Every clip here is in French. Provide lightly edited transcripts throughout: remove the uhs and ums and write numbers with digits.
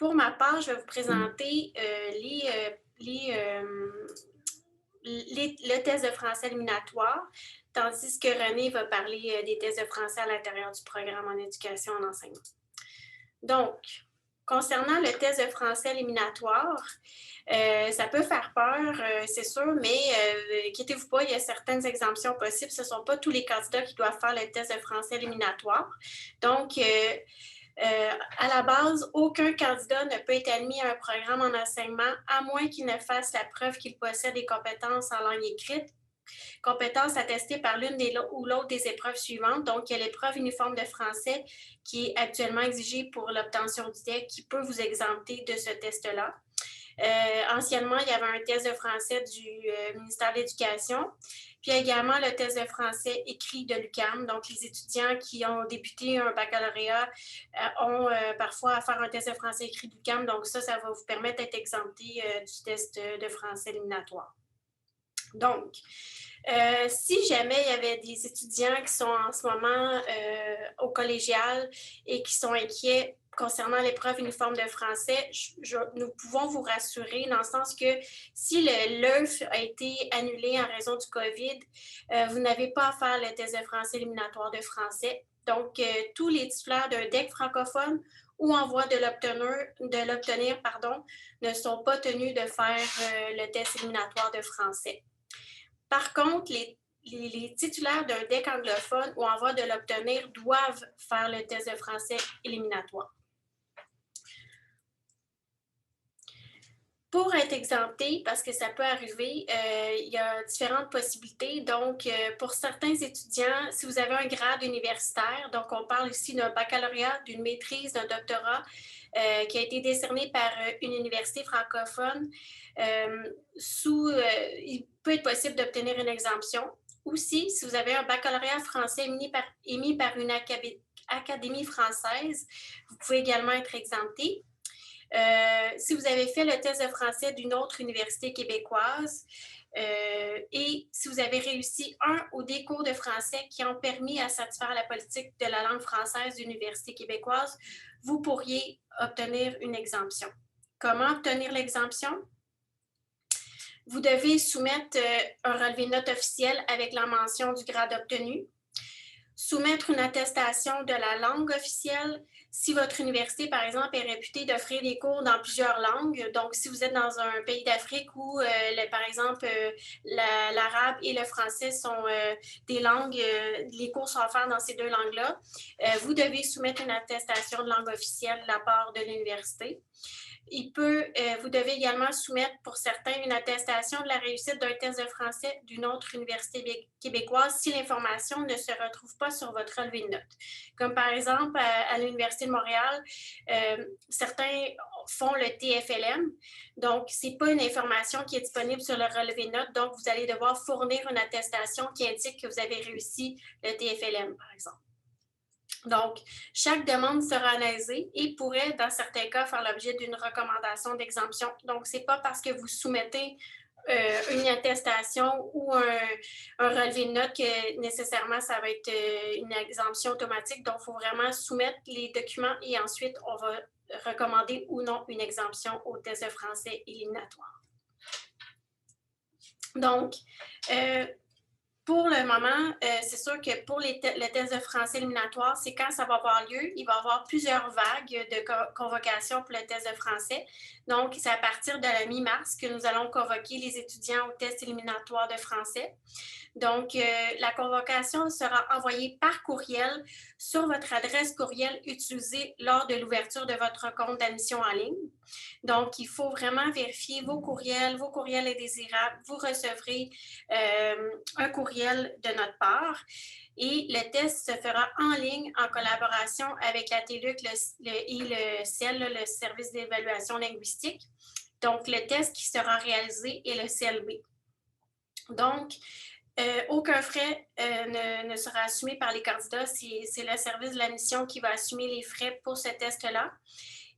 Pour ma part, je vais vous présenter le test de français éliminatoire, tandis que René va parler des tests de français à l'intérieur du programme en éducation en enseignement. Donc, concernant le test de français éliminatoire, ça peut faire peur, c'est sûr, mais inquiétez-vous pas, il y a certaines exemptions possibles. Ce ne sont pas tous les candidats qui doivent faire le test de français éliminatoire. Donc, à la base, aucun candidat ne peut être admis à un programme en enseignement à moins qu'il ne fasse la preuve qu'il possède des compétences en langue écrite, compétences attestées par l'une ou l'autre des épreuves suivantes. Donc, il y a l'épreuve uniforme de français qui est actuellement exigée pour l'obtention du DEC qui peut vous exempter de ce test-là. Anciennement, il y avait un test de français du ministère de l'Éducation, puis également le test de français écrit de l'UQAM. Donc, les étudiants qui ont débuté un baccalauréat ont parfois à faire un test de français écrit de l'UQAM. Donc, ça va vous permettre d'être exempté du test de français éliminatoire. Donc, si jamais il y avait des étudiants qui sont en ce moment au collégial et qui sont inquiets concernant l'épreuve uniforme de français, nous pouvons vous rassurer dans le sens que si l'EUF a été annulé en raison du COVID, vous n'avez pas à faire le test de français éliminatoire de français. Donc, tous les titulaires d'un DEC francophone ou en voie de l'obtenir, ne sont pas tenus de faire le test éliminatoire de français. Par contre, les titulaires d'un DEC anglophone ou en voie de l'obtenir doivent faire le test de français éliminatoire. Pour être exempté, parce que ça peut arriver, il y a différentes possibilités. Donc, pour certains étudiants, si vous avez un grade universitaire, donc on parle ici d'un baccalauréat, d'une maîtrise, d'un doctorat qui a été décerné par une université francophone, il peut être possible d'obtenir une exemption. Aussi, si vous avez un baccalauréat français émis par une académie française, vous pouvez également être exempté. Si vous avez fait le test de français d'une autre université québécoise et si vous avez réussi un ou des cours de français qui ont permis à satisfaire la politique de la langue française d'une université québécoise, vous pourriez obtenir une exemption. Comment obtenir l'exemption? Vous devez soumettre un relevé de notes officiel avec la mention du grade obtenu, soumettre une attestation de la langue officielle si votre université, par exemple, est réputée d'offrir des cours dans plusieurs langues. Donc, si vous êtes dans un pays d'Afrique où, par exemple, l'arabe et le français sont des langues, les cours sont offerts dans ces deux langues-là, vous devez soumettre une attestation de langue officielle de la part de l'université. Vous devez également soumettre pour certains une attestation de la réussite d'un test de français d'une autre université québécoise si l'information ne se retrouve pas sur votre relevé de notes. Comme par exemple, à l'Université de Montréal, certains font le TFLM. Donc, ce n'est pas une information qui est disponible sur le relevé de notes. Donc, vous allez devoir fournir une attestation qui indique que vous avez réussi le TFLM, par exemple. Donc, chaque demande sera analysée et pourrait, dans certains cas, faire l'objet d'une recommandation d'exemption. Donc, ce n'est pas parce que vous soumettez une attestation ou un relevé de notes que nécessairement ça va être une exemption automatique. Donc, il faut vraiment soumettre les documents et ensuite, on va recommander ou non une exemption au test de français éliminatoire. Donc, pour le moment, c'est sûr que pour le test de français éliminatoire, c'est quand ça va avoir lieu. Il va y avoir plusieurs vagues de convocation pour le test de français. Donc, c'est à partir de la mi-mars que nous allons convoquer les étudiants au test éliminatoire de français. Donc, la convocation sera envoyée par courriel sur votre adresse courriel utilisée lors de l'ouverture de votre compte d'admission en ligne. Donc, il faut vraiment vérifier vos courriels indésirables. Vous recevrez un courriel de notre part et le test se fera en ligne en collaboration avec la TELUC et le CEL, le service d'évaluation linguistique. Donc, le test qui sera réalisé est le CLB. Donc, aucun frais ne sera assumé par les candidats. C'est le service de l'admission qui va assumer les frais pour ce test-là.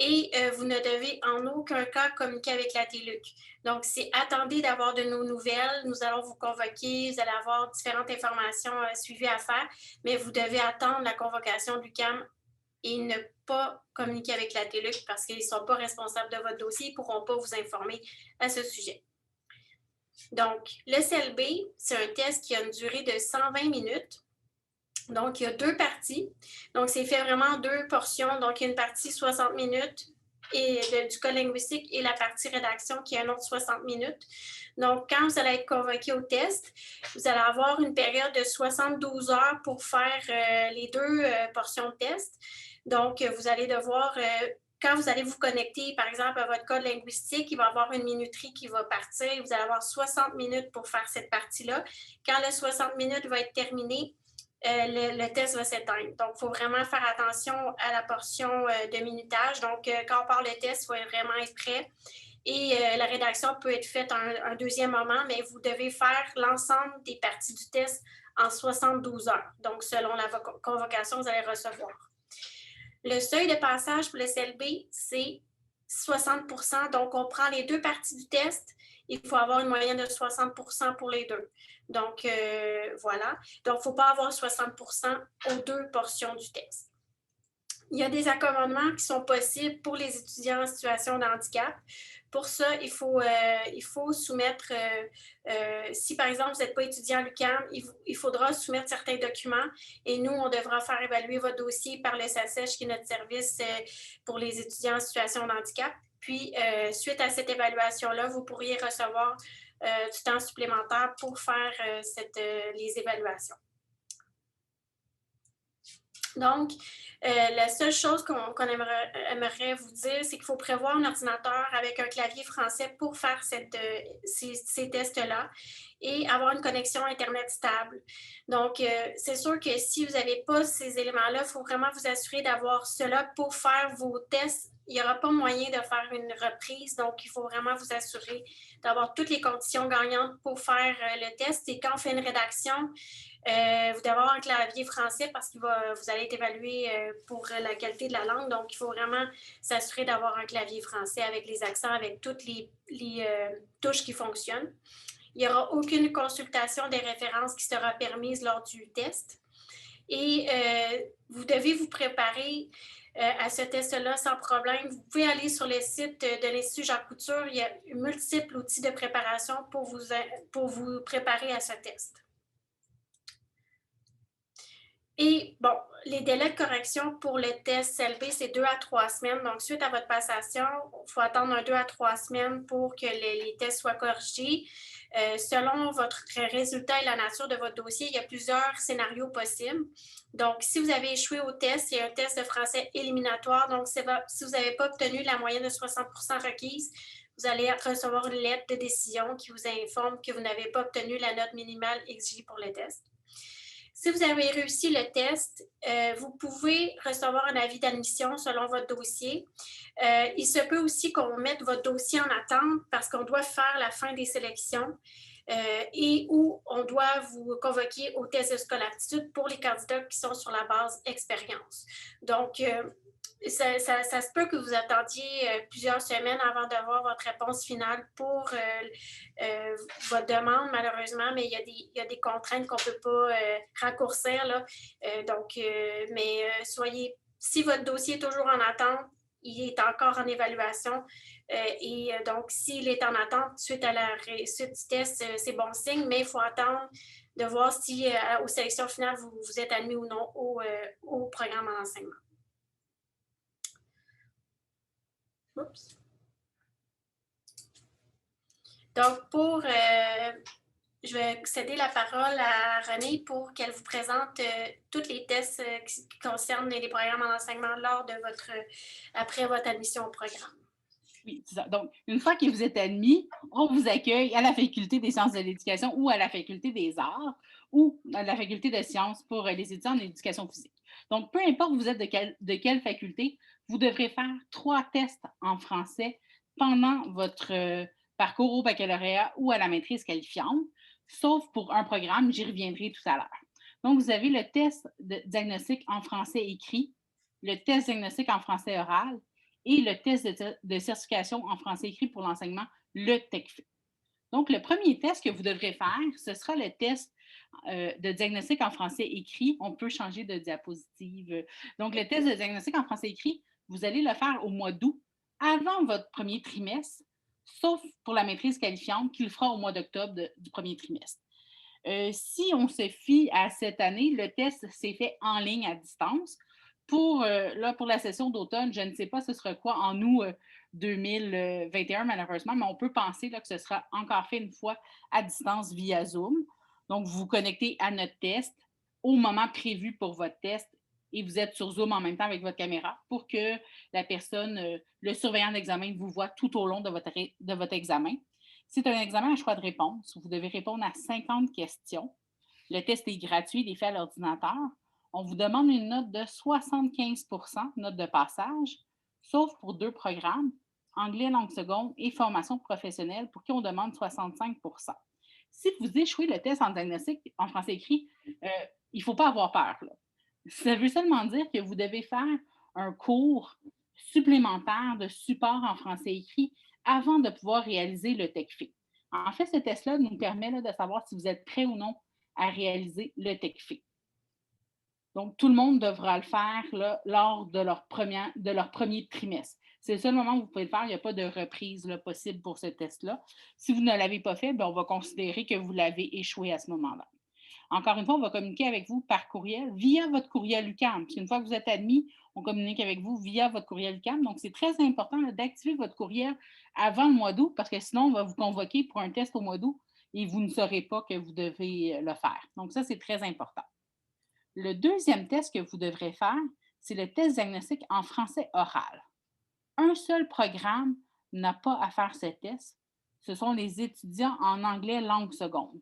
Et vous ne devez en aucun cas communiquer avec la TELUC. Donc, attendez d'avoir de nos nouvelles. Nous allons vous convoquer. Vous allez avoir différentes informations suivies à faire, mais vous devez attendre la convocation du CAM et ne pas communiquer avec la TELUC parce qu'ils ne sont pas responsables de votre dossier, ils ne pourront pas vous informer à ce sujet. Donc, le CLB, c'est un test qui a une durée de 120 minutes. Donc, il y a 2 parties. Donc, c'est fait vraiment en 2 portions. Donc, il y a une partie 60 minutes et du code linguistique et la partie rédaction qui est un autre 60 minutes. Donc, quand vous allez être convoqué au test, vous allez avoir une période de 72 heures pour faire les 2 portions de test. Donc, vous allez devoir, quand vous allez vous connecter, par exemple, à votre code linguistique, il va y avoir une minuterie qui va partir. Vous allez avoir 60 minutes pour faire cette partie-là. Quand le 60 minutes va être terminé, le test va s'éteindre. Donc, il faut vraiment faire attention à la portion de minutage. Donc, quand on parle de test, il faut vraiment être prêt. Et la rédaction peut être faite un deuxième moment, mais vous devez faire l'ensemble des parties du test en 72 heures. Donc, selon la convocation, vous allez recevoir. Le seuil de passage pour le CLB, c'est 60 %. Donc, on prend les 2 parties du test. Il faut avoir une moyenne de 60 % pour les 2. Donc, voilà. Donc, il ne faut pas avoir 60 % aux 2 portions du test. Il y a des accommodements qui sont possibles pour les étudiants en situation de handicap. Pour ça, il faut soumettre, si par exemple vous n'êtes pas étudiant à l'UQAM, il faudra soumettre certains documents et nous, on devra faire évaluer votre dossier par le SACEJ, qui est notre service pour les étudiants en situation de handicap. Puis, suite à cette évaluation-là, vous pourriez recevoir du temps supplémentaire pour faire les évaluations. Donc, la seule chose qu'on aimerait vous dire, c'est qu'il faut prévoir un ordinateur avec un clavier français pour faire ces tests-là et avoir une connexion Internet stable. Donc, c'est sûr que si vous n'avez pas ces éléments-là, il faut vraiment vous assurer d'avoir cela pour faire vos tests. Il n'y aura pas moyen de faire une reprise, donc il faut vraiment vous assurer d'avoir toutes les conditions gagnantes pour faire le test. Et quand on fait une rédaction, vous devez avoir un clavier français parce que vous allez être évalué pour la qualité de la langue. Donc, il faut vraiment s'assurer d'avoir un clavier français avec les accents, avec toutes les touches qui fonctionnent. Il n'y aura aucune consultation des références qui sera permise lors du test. Et vous devez vous préparer à ce test-là sans problème. Vous pouvez aller sur le site de l'Institut Jacques Couture. Il y a multiples outils de préparation pour vous préparer à ce test. Et bon, les délais de correction pour le test CLB, c'est 2 à 3 semaines. Donc, suite à votre passation, il faut attendre 2 à 3 semaines pour que les tests soient corrigés. Selon votre résultat et la nature de votre dossier, il y a plusieurs scénarios possibles. Donc, si vous avez échoué au test, il y a un test de français éliminatoire. Donc, si vous n'avez pas obtenu la moyenne de 60 % requise, vous allez recevoir une lettre de décision qui vous informe que vous n'avez pas obtenu la note minimale exigée pour le test. Si vous avez réussi le test, vous pouvez recevoir un avis d'admission selon votre dossier. Il se peut aussi qu'on mette votre dossier en attente parce qu'on doit faire la fin des sélections et où on doit vous convoquer au test de scolarité pour les candidats qui sont sur la base expérience. Donc, ça se peut que vous attendiez plusieurs semaines avant d'avoir votre réponse finale pour votre demande, malheureusement, mais il y a des contraintes qu'on ne peut pas raccourcir. Là. Si votre dossier est toujours en attente, il est encore en évaluation. Donc, s'il est en attente suite à la réussite du test, c'est bon signe, mais il faut attendre de voir si aux sélections finales, vous êtes admis ou non au programme en enseignement. Oups. Donc, je vais céder la parole à Renée pour qu'elle vous présente tous les tests qui concernent les programmes en enseignement après votre admission au programme. Oui, c'est ça. Donc, une fois que vous êtes admis, on vous accueille à la Faculté des sciences de l'éducation ou à la Faculté des arts ou à la Faculté de sciences pour les étudiants en éducation physique. Donc, peu importe vous êtes de quelle faculté, vous devrez faire 3 tests en français pendant votre parcours au baccalauréat ou à la maîtrise qualifiante, sauf pour un programme, j'y reviendrai tout à l'heure. Donc, vous avez le test de diagnostic en français écrit, le test diagnostic en français oral et le test de certification en français écrit pour l'enseignement, le TECFE. Donc, le premier test que vous devrez faire, ce sera le test de diagnostic en français écrit, on peut changer de diapositive. Donc, le test de diagnostic en français écrit, vous allez le faire au mois d'août, avant votre premier trimestre, sauf pour la maîtrise qualifiante qui le fera au mois d'octobre du premier trimestre. Si on se fie à cette année, le test s'est fait en ligne à distance. Pour la session d'automne, je ne sais pas ce sera quoi en août 2021, malheureusement, mais on peut penser là, que ce sera encore fait une fois à distance via Zoom. Donc, vous vous connectez à notre test au moment prévu pour votre test et vous êtes sur Zoom en même temps avec votre caméra pour que la personne, le surveillant d'examen, vous voit tout au long de votre examen. C'est un examen à choix de réponse. Vous devez répondre à 50 questions. Le test est gratuit, il est fait à l'ordinateur. On vous demande une note de 75 note de passage, sauf pour 2 programmes, anglais langue seconde et formation professionnelle, pour qui on demande 65. Si vous échouez le test en diagnostic en français écrit, il ne faut pas avoir peur, là. Ça veut seulement dire que vous devez faire un cours supplémentaire de support en français écrit avant de pouvoir réaliser le TECFE. En fait, ce test-là nous permet là, de savoir si vous êtes prêt ou non à réaliser le TECFE. Donc, tout le monde devra le faire là, lors de leur premier trimestre. C'est le seul moment où vous pouvez le faire. Il n'y a pas de reprise là, possible pour ce test-là. Si vous ne l'avez pas fait, bien, on va considérer que vous l'avez échoué à ce moment-là. Encore une fois, on va communiquer avec vous par courriel via votre courriel UQAM. Parce qu'une fois que vous êtes admis, on communique avec vous via votre courriel UQAM. Donc, c'est très important d'activer votre courriel avant le mois d'août parce que sinon, on va vous convoquer pour un test au mois d'août et vous ne saurez pas que vous devez le faire. Donc, ça, c'est très important. Le deuxième test que vous devrez faire, c'est le test diagnostic en français oral. Un seul programme n'a pas à faire ce test. Ce sont les étudiants en anglais langue seconde.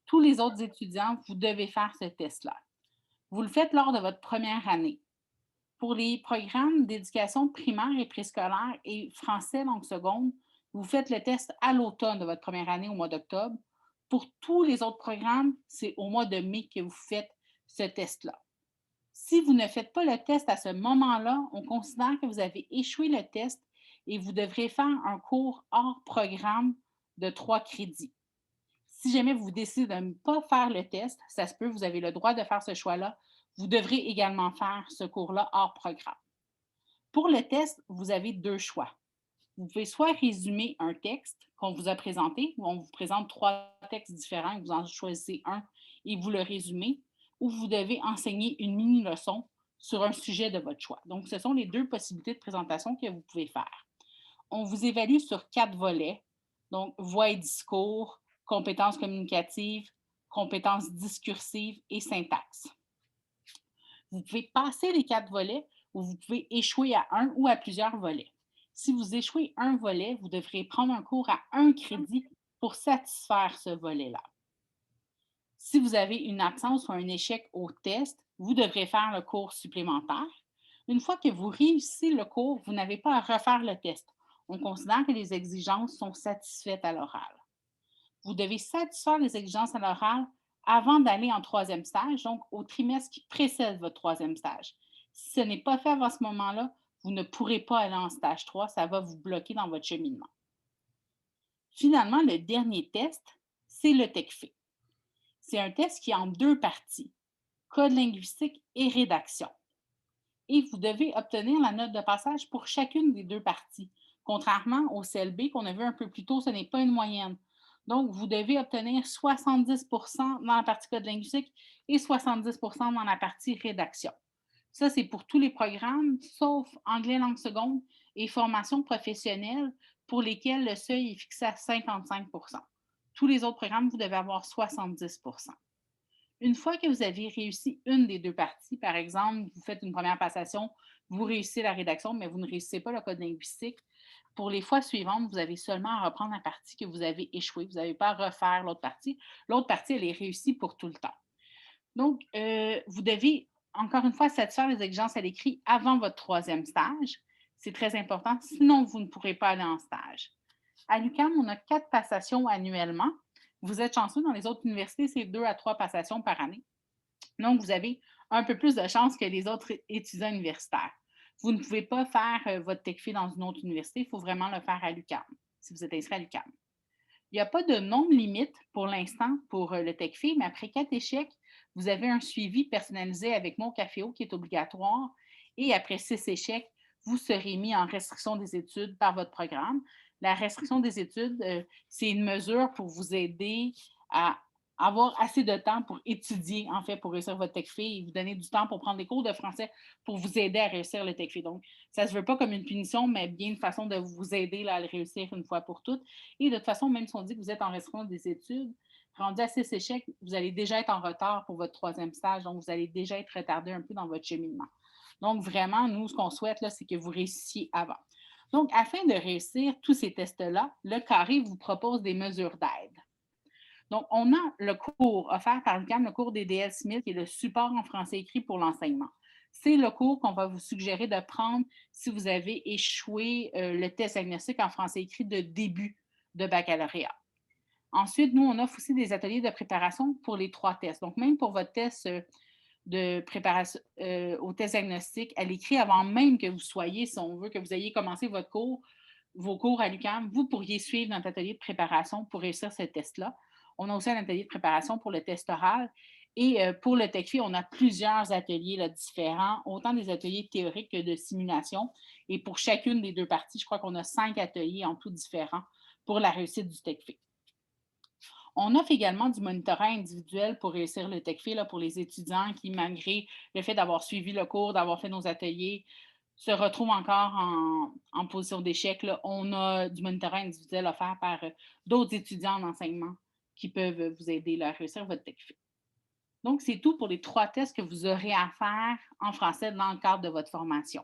Tous les autres étudiants, vous devez faire ce test-là. Vous le faites lors de votre première année. Pour les programmes d'éducation primaire et préscolaire et français langue seconde, vous faites le test à l'automne de votre première année au mois d'octobre. Pour tous les autres programmes, c'est au mois de mai que vous faites ce test-là. Si vous ne faites pas le test à ce moment-là, on considère que vous avez échoué le test et vous devrez faire un cours hors programme de 3 crédits. Si jamais vous décidez de ne pas faire le test, ça se peut, vous avez le droit de faire ce choix-là. Vous devrez également faire ce cours-là hors programme. Pour le test, vous avez 2 choix. Vous pouvez soit résumer un texte qu'on vous a présenté, où on vous présente 3 textes différents, vous en choisissez un et vous le résumez, ou vous devez enseigner une mini-leçon sur un sujet de votre choix. Donc, ce sont les 2 possibilités de présentation que vous pouvez faire. On vous évalue sur 4 volets, donc voix et discours, compétences communicatives, compétences discursives et syntaxe. Vous pouvez passer les 4 volets ou vous pouvez échouer à un ou à plusieurs volets. Si vous échouez un volet, vous devrez prendre un cours à 1 crédit pour satisfaire ce volet-là. Si vous avez une absence ou un échec au test, vous devrez faire le cours supplémentaire. Une fois que vous réussissez le cours, vous n'avez pas à refaire le test. On considère que les exigences sont satisfaites à l'oral. Vous devez satisfaire les exigences à l'oral avant d'aller en 3e stage, donc au trimestre qui précède votre 3e stage. Si ce n'est pas fait avant ce moment-là, vous ne pourrez pas aller en stage 3, ça va vous bloquer dans votre cheminement. Finalement, le dernier test, c'est le TECFE. C'est un test qui est en 2 parties, code linguistique et rédaction. Et vous devez obtenir la note de passage pour chacune des 2 parties. Contrairement au CLB qu'on a vu un peu plus tôt, ce n'est pas une moyenne. Donc, vous devez obtenir 70 dans la partie code linguistique et 70 dans la partie rédaction. Ça, c'est pour tous les programmes, sauf anglais langue seconde et formation professionnelle, pour lesquels le seuil est fixé à 55 Tous les autres programmes, vous devez avoir 70 Une fois que vous avez réussi une des 2 parties, par exemple, vous faites une première passation, vous réussissez la rédaction, mais vous ne réussissez pas le code linguistique, pour les fois suivantes, vous avez seulement à reprendre la partie que vous avez échouée. Vous n'avez pas à refaire l'autre partie. L'autre partie, elle est réussie pour tout le temps. Donc, vous devez, encore une fois, satisfaire les exigences à l'écrit avant votre 3e stage. C'est très important, sinon vous ne pourrez pas aller en stage. À l'UQAM, on a 4 passations annuellement. Vous êtes chanceux, dans les autres universités, c'est 2 à 3 passations par année. Donc, vous avez un peu plus de chance que les autres étudiants universitaires. Vous ne pouvez pas faire votre TECFE dans une autre université, il faut vraiment le faire à l'UQAM, si vous êtes inscrit à l'UQAM. Il n'y a pas de nombre limite pour l'instant pour le TECFI, mais après 4 échecs, vous avez un suivi personnalisé avec Mon Caféo qui est obligatoire. Et après 6 échecs, vous serez mis en restriction des études par votre programme. La restriction des études, c'est une mesure pour vous aider à avoir assez de temps pour étudier, en fait, pour réussir votre TECFI et vous donner du temps pour prendre des cours de français pour vous aider à réussir le TECFI. Donc, ça ne se veut pas comme une punition, mais bien une façon de vous aider là, à le réussir une fois pour toutes. Et de toute façon, même si on dit que vous êtes en restriction des études, rendu à 6 échecs, vous allez déjà être en retard pour votre 3e stage, donc vous allez déjà être retardé un peu dans votre cheminement. Donc, vraiment, nous, ce qu'on souhaite, là, c'est que vous réussissiez avant. Donc, afin de réussir tous ces tests-là, le carré vous propose des mesures d'aide. Donc, on a le cours offert par l'UQAM, le cours DDL Smith, qui est le support en français écrit pour l'enseignement. C'est le cours qu'on va vous suggérer de prendre si vous avez échoué le test diagnostique en français écrit de début de baccalauréat. Ensuite, nous, on offre aussi des ateliers de préparation pour les 3 tests. Donc, même pour votre test de préparation au test diagnostic à l'écrit, avant même que vous soyez, si on veut, que vous ayez commencé vos cours à l'UQAM, vous pourriez suivre notre atelier de préparation pour réussir ce test-là. On a aussi un atelier de préparation pour le test oral. Et pour le TECFI, on a plusieurs ateliers là, différents, autant des ateliers théoriques que de simulation. Et pour chacune des 2 parties, je crois qu'on a 5 ateliers en tout différents pour la réussite du TECFI. On offre également du monitorat individuel pour réussir le TECFI là, pour les étudiants qui, malgré le fait d'avoir suivi le cours, d'avoir fait nos ateliers, se retrouvent encore en position d'échec. On a du monitorat individuel offert par d'autres étudiants en enseignement qui peuvent vous aider là, à réussir votre TECFI. Donc, c'est tout pour les 3 tests que vous aurez à faire en français dans le cadre de votre formation.